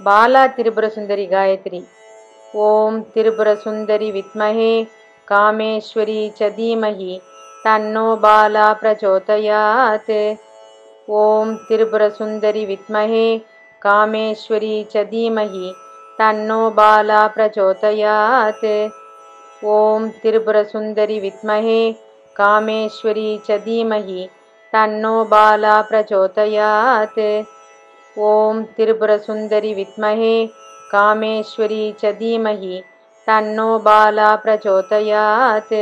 बाला त्रिपुरसुन्दरी गायत्री। ॐ त्रिपुरसुन्दरी विद्महे कामेश्वरी च धीमहि तन्नो बाला प्रचोदयात्। ॐ त्रिपुरसुन्दरी विद्महे कामेश्वरी च धीमहि तन्नो बाला प्रचोदयात्। ॐ त्रिपुरसुन्दरी विद्महे कामेश्वरी च धीमहि तन्नो बाला प्रचोदयात्। ॐ त्रिपुरसुन्दरी विद्महे कामेश्वरी च धीमहि तन्नो बाला प्रचोदयात्।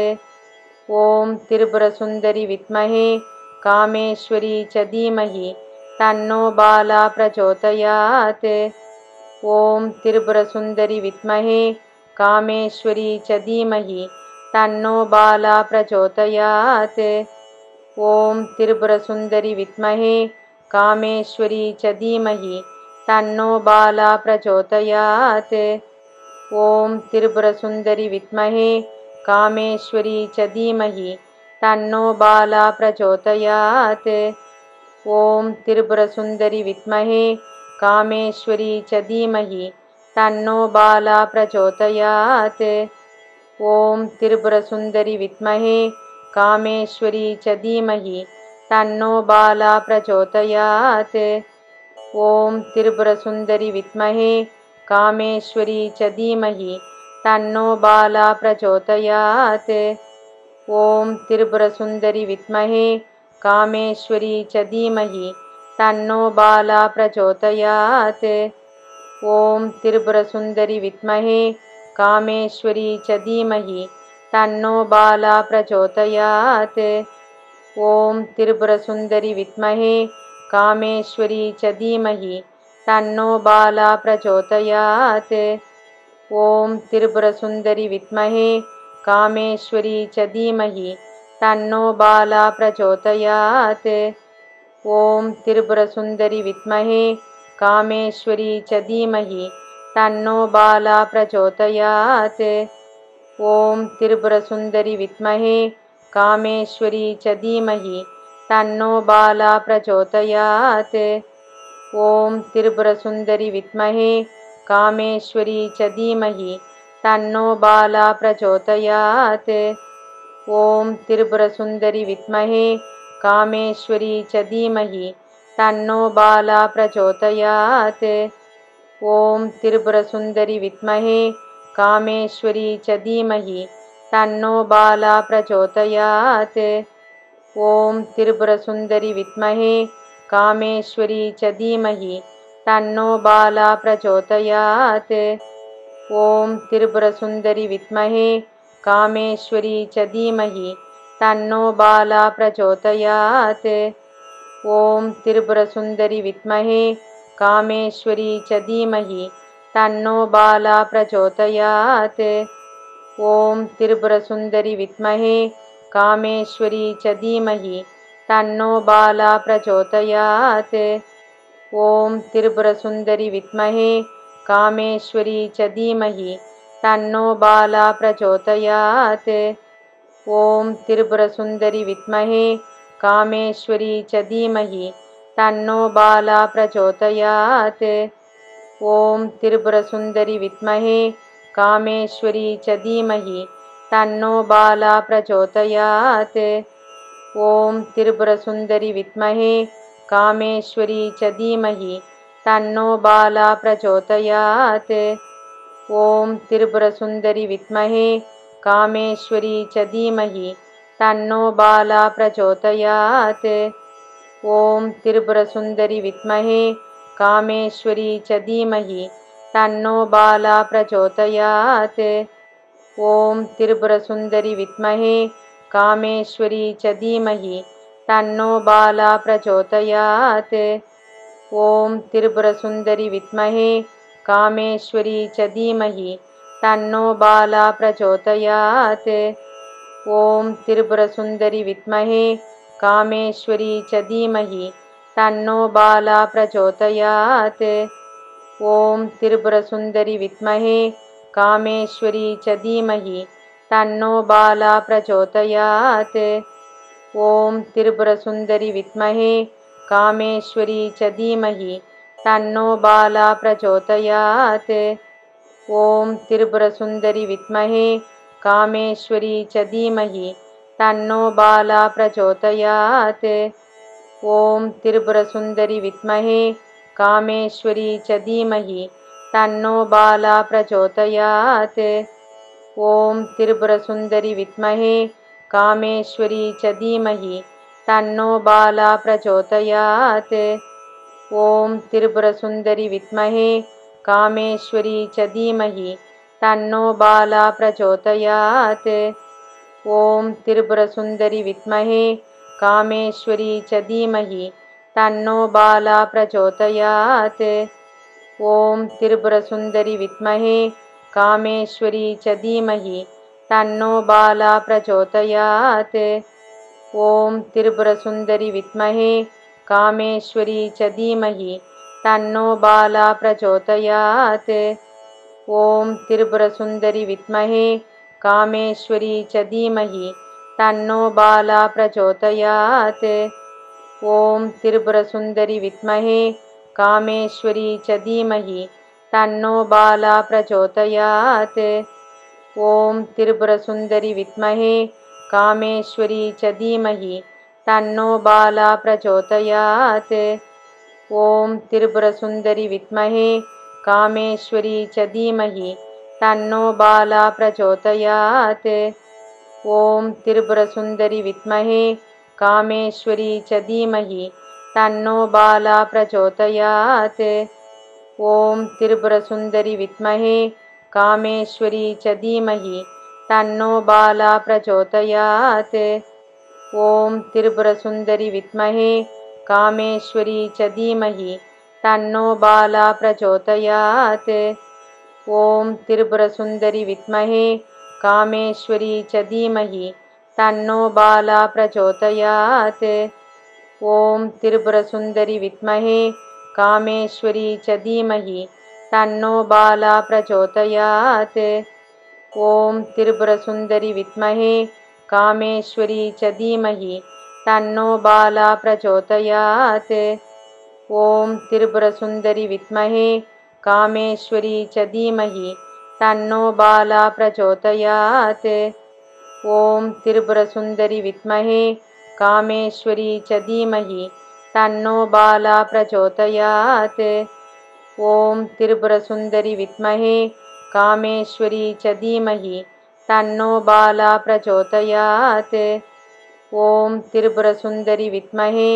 ॐ त्रिपुरसुन्दरी विद्महे कामेश्वरी च धीमहि तन्नो बाला प्रचोदयात्। ॐ त्रिपुरसुन्दरी विद्महे कामेश्वरी च धीमहि तन्नो बाला प्रचोदयात्। ॐ त्रिपुरसुन्दरी विद्महे कामेश्वरी च धीमहि तन्नो बाला प्रचोदयात्। ॐ त्रिपुरसुन्दरी विद्महे कामेश्वरी च धीमहि तन्नो बाला प्रचोदयात्। ॐ त्रिपुरसुन्दरी विद्महे कामेश्वरी च धीमहि तन्नो बाला प्रचोदयात्। ॐ त्रिपुरसुन्दरी विद्महे कामेश्वरी च धीमहि तन्नो बाला प्रचोदयात्। ॐ त्रिपुरसुन्दरी विद्महे कामेश्वरी च धीमहि तन्नो बाला प्रचोदयात्। ॐ त्रिपुरसुन्दरी विद्महे कामेश्वरी च धीमहि तन्नो बाला प्रचोदयात्। ॐ त्रिपुरसुन्दरी विद्महे कामेश्वरी च धीमहि तन्नो बाला प्रचोदयात्। ॐ त्रिपुरसुन्दरी विद्महे कामेश्वरी च धीमहि तन्नो बाला प्रचोदयात्। ॐ त्रिपुरसुन्दरी विद्महे कामेश्वरी च धीमहि तन्नो बाला प्रचोदयात्। ॐ त्रिपुरसुन्दरी विद्महे कामेश्वरी च धीमहि तन्नो बाला प्रचोदयात्। ॐ त्रिपुरसुन्दरी विद्महे कामेश्वरी च धीमहि तन्नो बाला प्रचोदयात्। ॐ त्रिपुरसुन्दरी विद्महे कामेश्वरी च धीमहि तन्नो बाला प्रचोदयात्। ॐ त्रिपुरसुन्दरी विद्महे कामेश्वरी च धीमहि तन्नो बाला प्रचोदयात्। ॐ त्रिपुरसुन्दरी विद्महे कामेश्वरी च धीमहि तन्नो बाला प्रचोदयात्। ॐ त्रिपुरसुन्दरी विद्महे कामेश्वरी च धीमहि तन्नो बाला प्रचोदयात्। ॐ त्रिपुरसुन्दरी विद्महे कामेश्वरी च धीमहि तन्नो बाला प्रचोदयात्। ॐ त्रिपुरसुन्दरी विद्महे कामेश्वरी च धीमहि तन्नो बाला प्रचोदयात्। ॐ त्रिपुरसुन्दरी विद्महे कामेश्वरी च धीमहि तन्नो बाला प्रचोदयात्। ॐ त्रिपुरसुन्दरी विद्महे कामेश्वरी च धीमहि तन्नो बाला प्रचोदयात्। ॐ त्रिपुरसुन्दरी विद्महे कामेश्वरी च धीमहि तन्नो बाला प्रचोदयात्। ॐ त्रिपुरसुन्दरी विद्महे कामेश्वरी च धीमहि तन्नो बाला प्रचोदयात्। ॐ त्रिपुरसुन्दरी विद्महे कामेश्वरी च धीमहि तन्नो बाला प्रचोदयात्। ॐ त्रिपुरसुन्दरी विद्महे कामेश्वरी च धीमहि तन्नो बाला प्रचोदयात्। ॐ त्रिपुरसुन्दरी विद्महे कामेश्वरी च धीमहि तन्नो बाला प्रचोदयात्। ॐ त्रिपुरसुन्दरी विद्महे कामेश्वरी च धीमहि तन्नो बाला प्रचोदयात्। ॐ त्रिपुरसुन्दरी विद्महे कामेश्वरी च धीमहि तन्नो बाला प्रचोदयात्। ॐ त्रिपुरसुन्दरी विद्महे कामेश्वरी च धीमहि तन्नो बाला प्रचोदयात्। ॐ त्रिपुरसुन्दरी विद्महे कामेश्वरी च धीमहि तन्नो बाला प्रचोदयात्। ॐ त्रिपुरसुन्दरी विद्महे कामेश्वरी च धीमहि तन्नो बाला प्रचोदयात्। ॐ त्रिपुरसुन्दरी विद्महे कामेश्वरी च धीमहि तन्नो बाला प्रचोदयात्। ॐ त्रिपुरसुन्दरी विद्महे कामेश्वरी च धीमहि तन्नो बाला प्रचोदयात्। ॐ त्रिपुरसुन्दरी विद्महे कामेश्वरी च धीमहि तन्नो बाला प्रचोदयात्। ॐ त्रिपुरसुन्दरी विद्महे कामेश्वरी च धीमहि तन्नो बाला प्रचोदयात्। ॐ त्रिपुरसुन्दरी विद्महे कामेश्वरी च धीमहि तन्नो बाला प्रचोदयात्। ॐ त्रिपुरसुन्दरी विद्महे कामेश्वरी च धीमहि तन्नो बाला प्रचोदयात्। ॐ त्रिपुरसुन्दरी विद्महे कामेश्वरी च धीमहि तन्नो बाला प्रचोदयात्। ॐ त्रिपुरसुन्दरी विद्महे कामेश्वरी च धीमहि तन्नो बाला प्रचोदयात्। ॐ त्रिपुरसुन्दरी विद्महे कामेश्वरी च धीमहि तन्नो बाला प्रचोदयात्। ॐ त्रिपुरसुन्दरी विद्महे कामेश्वरी च धीमहि तन्नो बाला प्रचोदयात्। ॐ त्रिपुरसुन्दरी विद्महे कामेश्वरी च धीमहि तन्नो बाला प्रचोदयात्। ॐ त्रिपुरसुन्दरी विद्महे कामेश्वरी च धीमहि तन्नो बाला प्रचोदयात्। ॐ त्रिपुरसुन्दरी विद्महे कामेश्वरी च धीमहि तन्नो बाला प्रचोदयात्। ॐ त्रिपुरसुन्दरी विद्महे कामेश्वरी च धीमहि तन्नो बाला प्रचोदयात्। ॐ त्रिपुरसुन्दरी विद्महे कामेश्वरी च धीमहि तन्नो बाला प्रचोदयात्। ॐ त्रिपुरसुन्दरी विद्महे कामेश्वरी च धीमहि तन्नो बाला प्रचोदयात्। ॐ त्रिपुरसुन्दरी विद्महे कामेश्वरी च धीमहि तन्नो बाला प्रचोदयात्। ॐ त्रिपुरसुन्दरी विद्महे कामेश्वरी च धीमहि तन्नो बाला प्रचोदयात्। ॐ त्रिपुरसुन्दरी विद्महे कामेश्वरी च धीमहि तन्नो बाला प्रचोदयात्। ॐ त्रिपुरसुन्दरी विद्महे कामेश्वरी च धीमहि तन्नो बाला प्रचोदयात्। ॐ त्रिपुरसुन्दरी विद्महे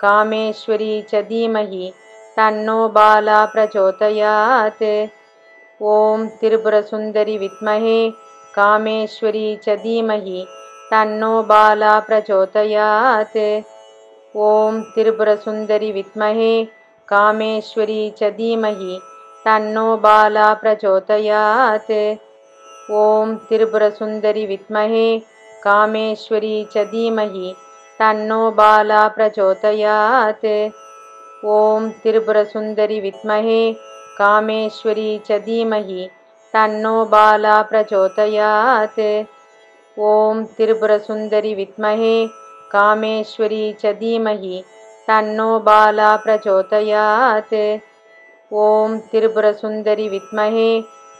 कामेश्वरी च धीमहि तन्नो बाला प्रचोदयात्। ॐ त्रिपुरसुन्दरी विद्महे कामेश्वरी च धीमहि तन्नो बाला प्रचोदयात्। ॐ त्रिपुरसुन्दरी विद्महे कामेश्वरी च धीमहि तन्नो बाला प्रचोदयात्। ॐ त्रिपुरसुन्दरी विद्महे कामेश्वरी च धीमहि तन्नो बाला प्रचोदयात्। ॐ त्रिपुरसुन्दरी विद्महे कामेश्वरी च धीमहि तन्नो बाला प्रचोदयात्। ॐ त्रिपुरसुन्दरी विद्महे कामेश्वरी च धीमहि तन्नो बाला प्रचोदयात्। ॐ त्रिपुरसुन्दरी विद्महे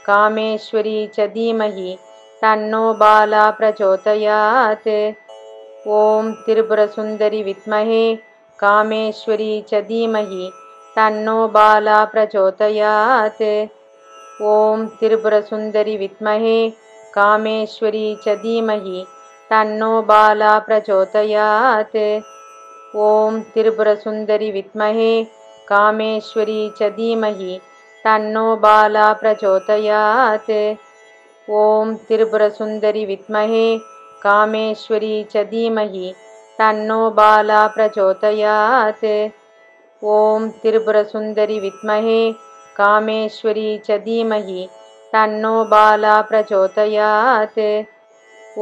कामेश्वरी च धीमहि तन्नो बाला प्रचोदयात्। ॐ त्रिपुरसुन्दरी विद्महे कामेश्वरी च धीमहि तन्नो बाला प्रचोदयात्। ॐ त्रिपुरसुन्दरी विद्महे कामेश्वरी च धीमहि तन्नो बाला प्रचोदयात्। ॐ त्रिपुरसुन्दरी विद्महे कामेश्वरी च धीमहि तन्नो बाला प्रचोदयात्। ॐ त्रिपुरसुन्दरी विद्महे कामेश्वरी च धीमहि तन्नो बाला प्रचोदयात्। ॐ त्रिपुरसुन्दरी विद्महे कामेश्वरी च धीमहि तन्नो बाला प्रचोदयात्।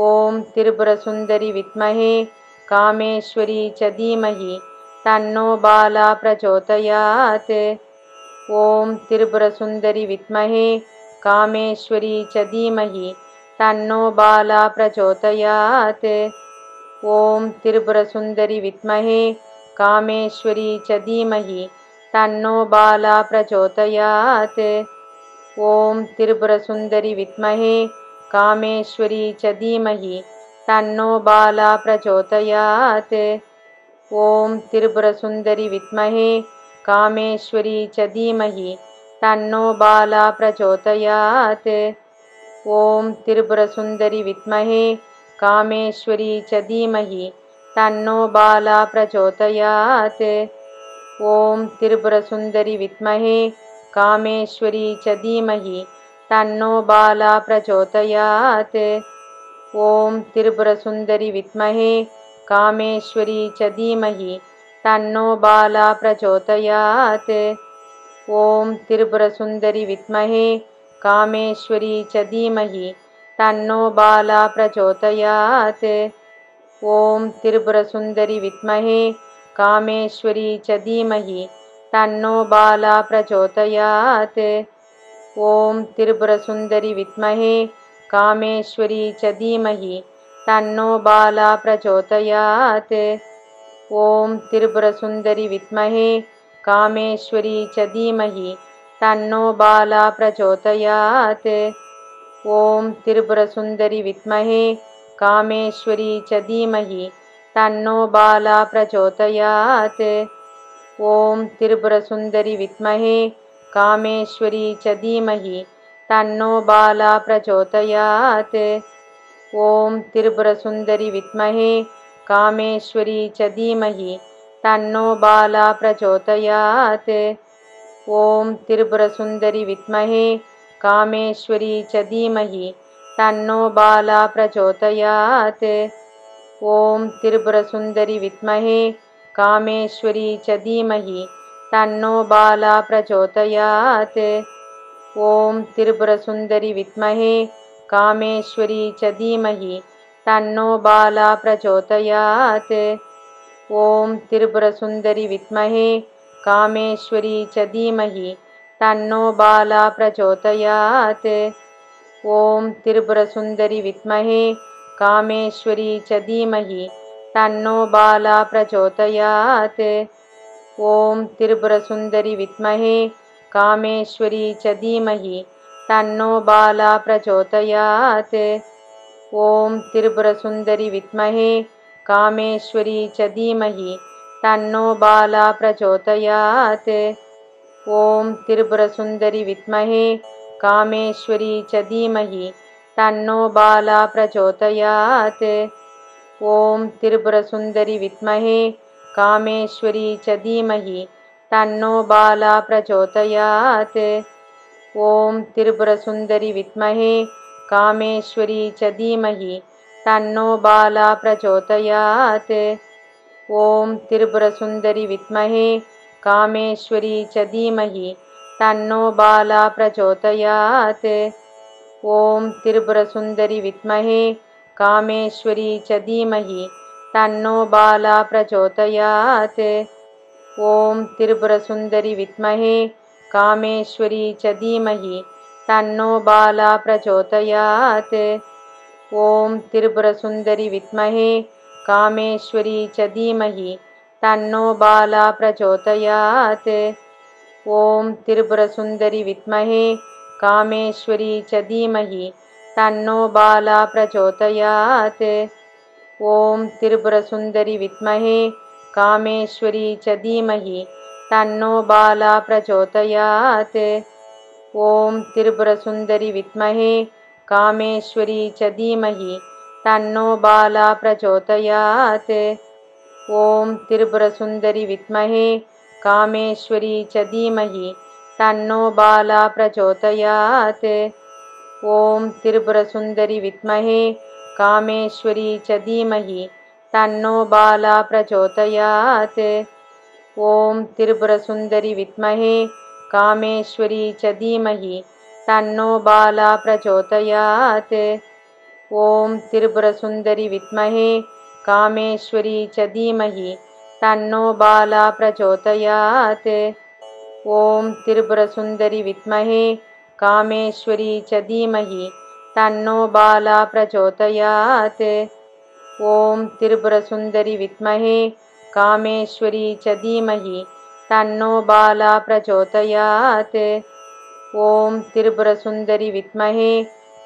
ॐ त्रिपुरसुन्दरी विद्महे कामेश्वरी च धीमहि तन्नो बाला प्रचोदयात्। ॐ त्रिपुरसुन्दरी विद्महे कामेश्वरी च धीमहि तन्नो बाला प्रचोदयात्। ॐ त्रिपुरसुन्दरी विद्महे कामेश्वरी च धीमहि तन्नो बाला प्रचोदयात्। ॐ त्रिपुरसुन्दरि विद्महे कामेश्वरी च धीमहि तन्नो बाला प्रचोदयात्। ॐ त्रिपुरसुन्दरि विद्महे कामेश्वरी च धीमहि तन्नो बाला प्रचोदयात्। ॐ त्रिपुरसुन्दरि विद्महे कामेश्वरी च धीमहि तन्नो बाला प्रचोदयात्। ॐ त्रिपुरसुन्दरि विद्महे कामेश्वरी च धीमहि तन्नो बाला प्रचोदयात्। ॐ त्रिपुरसुन्दरि विद्महे कामेश्वरी च धीमहि तन्नो बाला प्रचोदयात्। ॐ त्रिपुरसुन्दरि विद्महे कामेश्वरी च धीमहि तन्नो बाला प्रचोदयात्। ॐ त्रिपुरसुन्दरि विद्महे कामेश्वरी च धीमहि तन्नो बाला प्रचोदयात्। ॐ त्रिपुरसुन्दरि विद्महे कामेश्वरी च धीमहि तन्नो बाला प्रचोदयात्। ॐ त्रिपुरसुन्दरि विद्महे कामेश्वरी च धीमहि तन्नो बाला प्रचोदयात्। ॐ त्रिपुरसुन्दरि विद्महे कामेश्वरी च धीमहि तन्नो बाला प्रचोदयात्। ॐ त्रिपुरसुन्दरि विद्महे कामेश्वरी च धीमहि तन्नो बाला प्रचोदयात्। ॐ त्रिपुरसुन्दरि विद्महे कामेश्वरी च धीमहि तन्नो बाला प्रचोदयात्। ॐ त्रिपुरसुन्दरि विद्महे कामेश्वरी च धीमहि तन्नो बाला प्रचोदयात्। ॐ त्रिपुरसुन्दरि विद्महे कामेश्वरी च धीमहि तन्नो बाला प्रचोदयात्। ॐ त्रिपुरसुन्दरि विद्महे कामेश्वरी च धीमहि तन्नो बाला प्रचोदयात्। ॐ त्रिपुरसुन्दरि विद्महे कामेश्वरी च धीमहि तन्नो बाला प्रचोदयात्। ॐ त्रिपुरसुन्दरि विद्महे कामेश्वरी च धीमहि तन्नो बाला प्रचोदयात्। ॐ त्रिपुरसुन्दरि विद्महे कामेश्वरी च धीमहि तन्नो बाला प्रचोदयात्। ॐ त्रिपुरसुन्दरि विद्महे कामेश्वरी च धीमहि तन्नो बाला प्रचोदयात्। ॐ त्रिपुरसुन्दरि विद्महे कामेश्वरी च धीमहि तन्नो बाला प्रचोदयात्। ॐ त्रिपुरसुन्दरि विद्महे कामेश्वरी च धीमहि तन्नो बाला प्रचोदयात्। ॐ त्रिपुरसुन्दरि विद्महे कामेश्वरी च धीमहि तन्नो बाला प्रचोदयात्। ॐ त्रिपुरसुन्दरि विद्महे कामेश्वरी च धीमहि तन्नो बाला प्रचोदयात्। ॐ त्रिपुरसुन्दरि विद्महे कामेश्वरी च धीमहि तन्नो बाला प्रचोदयात्। ॐ त्रिपुरसुन्दरि विद्महे कामेश्वरी च धीमहि तन्नो बाला प्रचोदयात्। ॐ त्रिपुरसुन्दरि विद्महे कामेश्वरी च धीमहि तन्नो बाला प्रचोदयात्। ॐ त्रिपुरसुन्दरि विद्महे कामेश्वरी च धीमहि तन्नो बाला प्रचोदयात्। ॐ त्रिपुरसुन्दरि विद्महे कामेश्वरी च धीमहि तन्नो बाला प्रचोदयात्। ॐ त्रिपुरसुन्दरि विद्महे कामेश्वरी च धीमहि तन्नो बाला प्रचोदयात्। ॐ त्रिपुरसुन्दरि विद्महे कामेश्वरी च धीमहि तन्नो बाला प्रचोदयात्। ॐ त्रिपुरसुन्दरि विद्महे कामेश्वरी च धीमहि तन्नो बाला प्रचोदयात्। ॐ त्रिपुरसुन्दरि विद्महे कामेश्वरी च धीमहि तन्नो बाला प्रचोदयात्। ॐ त्रिपुरसुन्दरि विद्महे कामेश्वरी च धीमहि तन्नो बाला प्रचोदयात्। ॐ त्रिपुरसुन्दरि विद्महे कामेश्वरी च धीमहि तन्नो बाला प्रचोदयात्। ॐ त्रिपुरसुन्दरि विद्महे कामेश्वरी च धीमहि तन्नो बाला प्रचोदयात्। ॐ त्रिपुरसुन्दरि विद्महे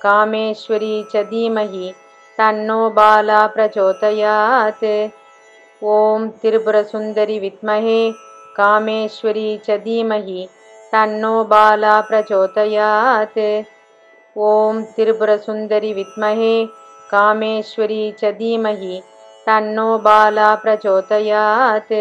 कामेश्वरी च धीमहि तन्नो बाला प्रचोदयात्। ॐ त्रिपुरसुन्दरि विद्महे कामेश्वरी च धीमहि तन्नो बाला प्रचोदयात्। ॐ त्रिपुरसुन्दरि विद्महे कामेश्वरी च धीमहि तन्नो बाला प्रचोदयात्।